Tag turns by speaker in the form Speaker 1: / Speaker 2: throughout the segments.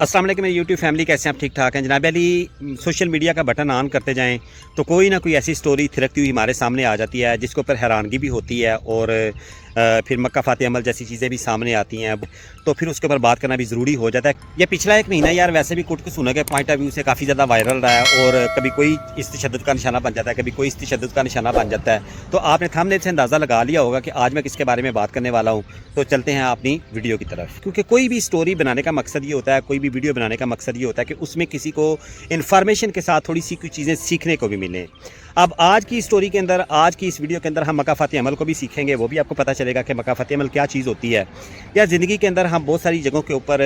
Speaker 1: अस्सलाम वालेकुम मेरी यूट्यूब फैमिली, कैसे हैं आप? ठीक ठाक हैं जनाब अली। सोशल मीडिया का बटन ऑन करते जाएं तो कोई ना कोई ऐसी स्टोरी थिरकती हुई हमारे सामने आ जाती है जिसके ऊपर हैरानगी भी होती है और फिर मक्का फ़ातिह अमल जैसी चीज़ें भी सामने आती हैं, तो फिर उसके ऊपर बात करना भी ज़रूरी हो जाता है। ये पिछला एक महीना यार वैसे भी कुट सुना के पॉइंट ऑफ व्यू से काफ़ी ज़्यादा वायरल रहा है और कभी कोई इस तशद्दुद का निशाना बन जाता है, कभी कोई इस तशद्दुद का निशाना बन जाता है। तो आपने थंबनेल से अंदाज़ा लगा लिया होगा कि आज मैं किसके बारे में बात करने वाला हूँ। तो चलते हैं अपनी वीडियो की तरफ, क्योंकि कोई भी स्टोरी बनाने का मकसद ये होता है, कोई भी वीडियो बनाने का मकसद ये होता है कि उसमें किसी को इन्फॉर्मेशन के साथ थोड़ी सी कुछ चीज़ें सीखने को भी मिलें। अब आज की स्टोरी के अंदर, आज की इस वीडियो के अंदर हम मक्का फ़ातिह अमल को भी सीखेंगे, वो भी आपको पता चलेगा कि मक्का फ़ातिह अमल क्या चीज़ होती है। या ज़िंदगी के अंदर हम बहुत सारी जगहों के ऊपर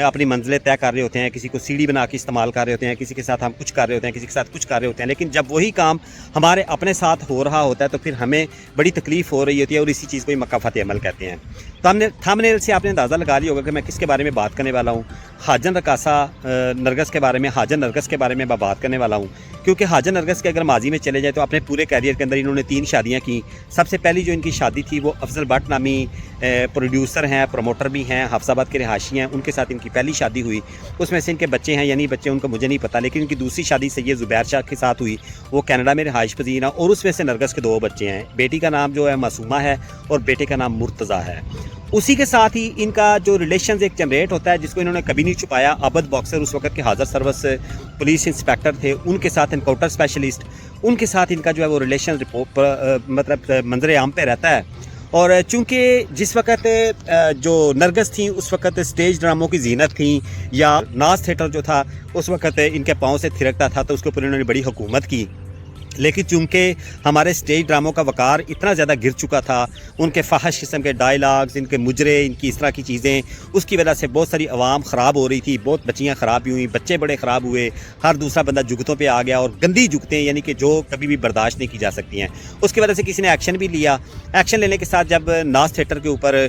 Speaker 1: अपनी मंजिलें तय कर रहे होते हैं, किसी को सीढ़ी बना के इस्तेमाल कर रहे होते हैं, किसी के साथ हम कुछ कर रहे होते हैं, किसी के साथ कुछ कर रहे होते हैं, लेकिन जब वही काम हमारे अपने साथ हो रहा होता है तो फिर हमें बड़ी तकलीफ़ हो रही होती है और इसी चीज़ को ही मक्का फ़ातिह अमल कहते हैं। तो हमने थंबनेल से आपने अंदाज़ा लगा लिया होगा कि मैं किसके बारे में बात करने वाला हूँ। हाजन रकासा नरगस के बारे में, हाजन नरगस के बारे में मैं बात करने वाला हूँ, क्योंकि हाजन नरगस के अगर माजी में चले जाए तो अपने पूरे कैरियर के अंदर इन्होंने 3 शादियाँ की। सबसे पहली जो इनकी शादी थी वो अफजल भट्ट नामी प्रोड्यूसर हैं, प्रमोटर भी हैं, हाफसाबाद के रिहायशी हैं, उनके साथ इनकी पहली शादी हुई। उसमें से इनके बच्चे हैं, यानी बच्चे उनको मुझे नहीं पता, लेकिन इनकी दूसरी शादी सैयद ज़ुबैर शाह के साथ हुई, वो कनाडा में रिहाइश पजीर हैं और उसमें से नरगस के 2 बच्चे हैं। बेटी का नाम जो है मासूमा है और बेटे का नाम मुर्तज़ा है। उसी के साथ ही इनका जो रिलेशन एक जनरेट होता है जिसको इन्होंने कभी नहीं छुपाया। अबद बॉक्सर उस वक्त के हाज़र सर्विस पुलिस इंस्पेक्टर थे, उनके साथ इनकाउंटर स्पेशलिस्ट, उनके साथ इनका जो है वो रिलेशन मतलब मंजर आम पे रहता है। और चूँकि जिस वक्त जो नरगस थी उस वक्त स्टेज ड्रामों की जीनत थी या नाज थिएटर जो था उस वक्त इनके पाँव से थिरकता था, तो उसके ऊपर इन्होंने बड़ी हुकूमत की। लेकिन चूँकि हमारे स्टेज ड्रामों का वक़ार इतना ज़्यादा गिर चुका था, उनके फ़ाहिश किस्म के डायलॉग्स, इनके मुजरे, इनकी इस तरह की चीज़ें, उसकी वजह से बहुत सारी आवाम ख़राब हो रही थी, बहुत बच्चियाँ ख़राब भी हुई, बच्चे बड़े ख़राब हुए, हर दूसरा बंदा जुगतों पे आ गया और गंदी जुगतें यानी कि जो कभी भी बर्दाश्त नहीं की जा सकती हैं। उसकी वजह से किसी ने एक्शन भी लिया। एक्शन लेने के साथ जब नाज थिएटर के ऊपर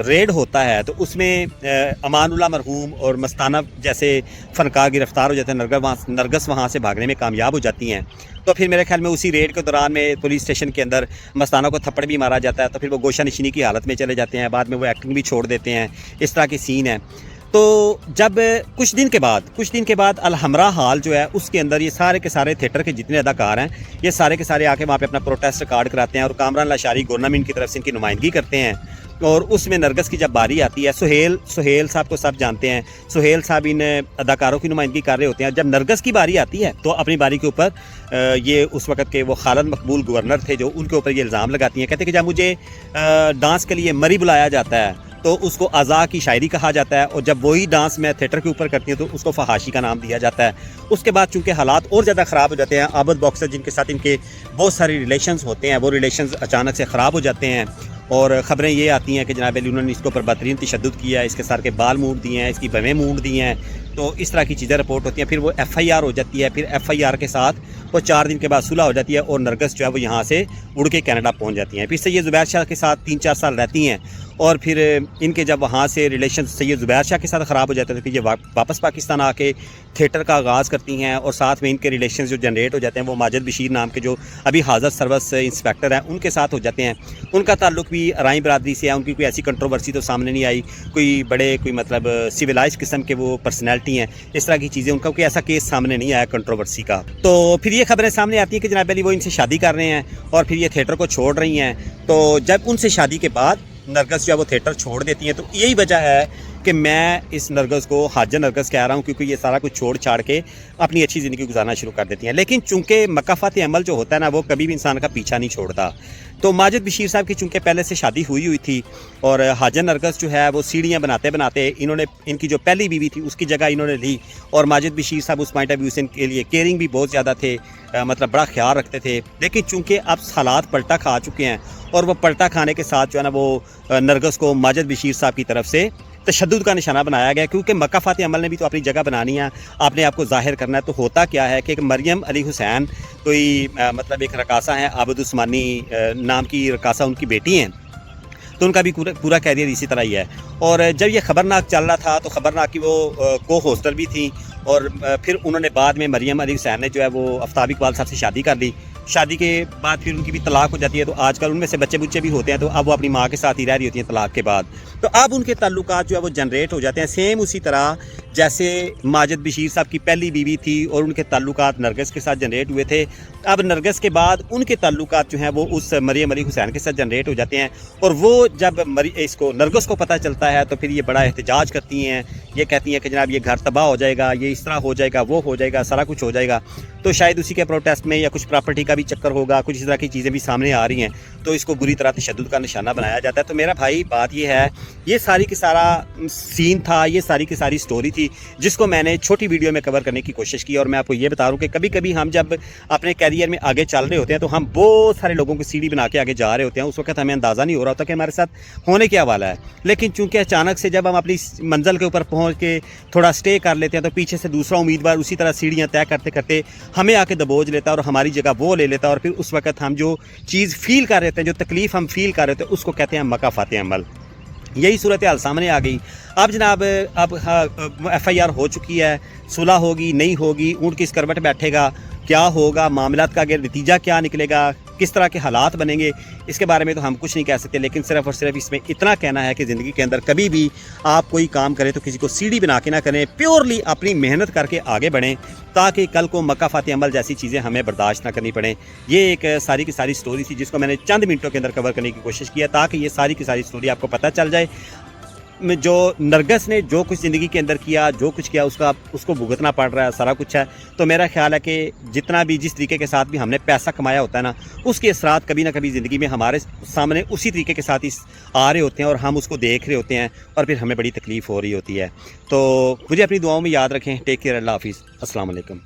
Speaker 1: रेड होता है तो उसमें अमानुल्लाह मरहूम और मस्ताना जैसे फ़नकार गिरफ़्तार हो जाते हैं। नरगस वहाँ से भागने में कामयाब हो जाती हैं। तो फिर मेरे ख्याल में उसी रेड के दौरान में पुलिस स्टेशन के अंदर मस्ताना को थप्पड़ भी मारा जाता है, तो फिर वो गोशा निशीनी की हालत में चले जाते हैं, बाद में वो एक्टिंग भी छोड़ देते हैं। इस तरह की सीन है। तो जब कुछ दिन के बाद अलहमरा हॉल जो है उसके अंदर ये सारे के सारे थिएटर के जितने अदाकार हैं ये सारे के सारे आके वहाँ पे अपना प्रोटेस्ट रिकॉर्ड कराते हैं और कामरान लाशारी गवर्नमेंट की तरफ से इनकी नुमाइंदगी करते हैं। और उसमें नरगस की जब बारी आती है, सुहेल साहब को सब जानते हैं, सुहेल साहब इन अदाकारों की नुमाइंदगी कर रहे होते हैं। जब नरगस की बारी आती है तो अपनी बारी के ऊपर ये उस वक्त के वो खालिद मकबूल गवर्नर थे जो उनके ऊपर ये इल्ज़ाम लगाती हैं, कहते हैं कि जब मुझे डांस के लिए मरी बुलाया जाता है तो उसको आज़ा की शायरी कहा जाता है, और जब वही डांस मैं थिएटर के ऊपर करती हूँ तो उसको फहाशी का नाम दिया जाता है। उसके बाद चूँकि हालात और ज़्यादा ख़राब हो जाते हैं, आबद बॉक्सर जिनके साथ इनके बहुत सारे रिलेशंस होते हैं वो रिलेशंस अचानक से ख़राब हो जाते हैं और ख़बरें ये आती हैं कि जनाब अली उन्होंने इसके ऊपर बदतरीन तशद्दुद किया है, इसके सर के बाल मूंड दिए हैं, इसकी भवें मूंड दी हैं। तो इस तरह की चीज़ें रिपोर्ट होती हैं। फिर वो FIR हो जाती है, फिर FIR के साथ वो 4 दिन के बाद सुलह हो जाती है और नरगस जो है वो यहाँ से उड़ के कनाडा पहुँच जाती हैं। फिर सैयद ज़ुबैर शाह के साथ 3-4 साल रहती हैं और फिर इनके जब वहाँ से रिलेशन सैयद ज़ुबैर शाह के साथ ख़राब हो जाते हैं तो फिर ये वापस पाकिस्तान आके थिएटर का आगाज़ करती हैं और साथ में इनके रिलेशन जो जनरेट हो जाते हैं वो माजिद बशीर नाम के जो अभी हाज़र सर्विस इंस्पेक्टर हैं उनके साथ हो जाते हैं। उनका ताल्लुक भी अराई बरादरी से है, उनकी कोई ऐसी कंट्रोवर्सी तो सामने नहीं आई, कोई मतलब सिविलाइज किस्म के वो पर्सनैलिटी हैं, इस तरह की चीज़ें, उनका कोई ऐसा केस सामने नहीं आया कंट्रोवर्सी का। तो फिर ये खबरें सामने आती हैं कि जनाब अली वो इनसे शादी कर रहे हैं और फिर ये थिएटर को छोड़ रही हैं। तो जब उनसे शादी के बाद नरगस जो है वो थिएटर छोड़ देती हैं, तो यही वजह है कि मैं इस नरगस को हाजन नरगस कह रहा हूँ, क्योंकि ये सारा कुछ छोड़ छाड़ के अपनी अच्छी ज़िंदगी गुजारना शुरू कर देती हैं। लेकिन चूँकि मक्का फ़ातिह अमल जो होता है ना वो कभी भी इंसान का पीछा नहीं छोड़ता। तो माजिद बशीर साहब की चूँकि पहले से शादी हुई थी और हाजन नरगस जो है वो सीढ़ियाँ बनाते बनाते इन्होंने इनकी जो पहली बीवी थी उसकी जगह इन्होंने ली, और माजिद बशीर साहब उस पॉइंट ऑफ व्यू से इनके लिए केयरिंग भी बहुत ज़्यादा थे, मतलब बड़ा ख्याल रखते थे। लेकिन चूँकि अब हालात पलटा खा चुके हैं और वो पलटा खाने के साथ जो है ना वो नरगस को माजिद बशीर साहब की तरफ से तशद्दुद का निशाना बनाया गया, क्योंकि मक्का फ़ातिह अमल ने भी तो अपनी जगह बनानी है, आपने आपको ज़ाहिर करना है। तो होता क्या है कि एक मरियम अली हुसैन कोई मतलब एक रकासा है, आबद उस्मानी नाम की रकासा उनकी बेटी हैं। तो उनका भी पूरा कैरियर इसी तरह ही है। और जब ये ख़बरनाक चल रहा था तो ख़बरनाक की वो को होस्टर भी थी, और फिर उन्होंने बाद में मरियम अली हुसैन ने जो है वो आफ्ताब इकबाल साहब से शादी कर ली। शादी के बाद फिर उनकी भी तलाक हो जाती है, तो आजकल उनमें से बच्चे बुच्चे भी होते हैं, तो अब वो अपनी माँ के साथ ही रह रही होती हैं तलाक के बाद। तो अब उनके ताल्लुकात जो है वो जनरेट हो जाते हैं सेम उसी तरह जैसे माजिद बशीर साहब की पहली बीवी थी और उनके ताल्लुकात नरगिस के साथ जनरेट हुए थे। अब नरगिस के बाद उनके ताल्लुकात जो हैं वो उस मरियम अली हुसैन के साथ जनरेट हो जाते हैं, और वो जब इसको नरगिस को पता चलता है तो फिर ये बड़ा एहतजाज करती हैं। ये कहती हैं कि जनाब ये घर तबाह हो जाएगा, ये इस तरह हो जाएगा, वो हो जाएगा, सारा कुछ हो जाएगा। तो शायद उसी के प्रोटेस्ट में या कुछ प्रॉपर्टी का भी चक्कर होगा, कुछ इस तरह की चीज़ें भी सामने आ रही हैं, तो इसको बुरी तरह तशद्दुद का निशाना बनाया जाता है। तो मेरा भाई बात ये है, ये सारी की सारा सीन था, ये सारी की सारी स्टोरी थी जिसको मैंने छोटी वीडियो में कवर करने की कोशिश की। और मैं आपको ये बता रहा हूँ कि कभी कभी हम जब अपने कैरियर में आगे चल रहे होते हैं तो हम बहुत सारे लोगों की सीढ़ी बना के आगे जा रहे होते हैं, उस वक्त हमें अंदाज़ा नहीं हो रहा होता कि हमारे साथ होने क्या वाला है। लेकिन चूंकि अचानक से जब हम अपनी मंजिल के ऊपर पहुँच के थोड़ा स्टे कर लेते हैं तो पीछे से दूसरा उम्मीदवार उसी तरह सीढ़ियाँ तय करते करते हमें आके दबोच लेता है और हमारी जगह वो ले लेता है, और फिर उस वक्त हम जो चीज़ फील कर रहे थे, जो तकलीफ़ हम फील कर रहे थे, उसको कहते हैं मकाफात अमल। यही सूरत हाल सामने आ गई। अब जनाब अब FIR हो चुकी है, सुलह होगी नहीं होगी, ऊँट किस करवट बैठेगा, क्या होगा, मामलात का आगे नतीजा क्या निकलेगा, किस तरह के हालात बनेंगे, इसके बारे में तो हम कुछ नहीं कह सकते। लेकिन सिर्फ़ और सिर्फ इसमें इतना कहना है कि ज़िंदगी के अंदर कभी भी आप कोई काम करें तो किसी को सीढ़ी बना के ना करें, प्योरली अपनी मेहनत करके आगे बढ़ें, ताकि कल को मकाफात अमल जैसी चीज़ें हमें बर्दाश्त ना करनी पड़ें। ये एक सारी की सारी स्टोरी थी जिसको मैंने चंद मिनटों के अंदर कवर करने की कोशिश किया, ताकि ये सारी की सारी स्टोरी आपको पता चल जाए। जो नरगिस ने जो कुछ ज़िंदगी के अंदर किया, जो कुछ किया, उसको भुगतना पड़ रहा है, सारा कुछ है। तो मेरा ख्याल है कि जितना भी जिस तरीके के साथ भी हमने पैसा कमाया होता है ना, उसके असरात कभी ना कभी ज़िंदगी में हमारे सामने उसी तरीके के साथ ही आ रहे होते हैं और हम उसको देख रहे होते हैं, और फिर हमें बड़ी तकलीफ़ हो रही होती है। तो मुझे अपनी दुआओं में याद रखें। टेक केयर, अल्लाह हाफिज़, अस्सलाम वालेकुम।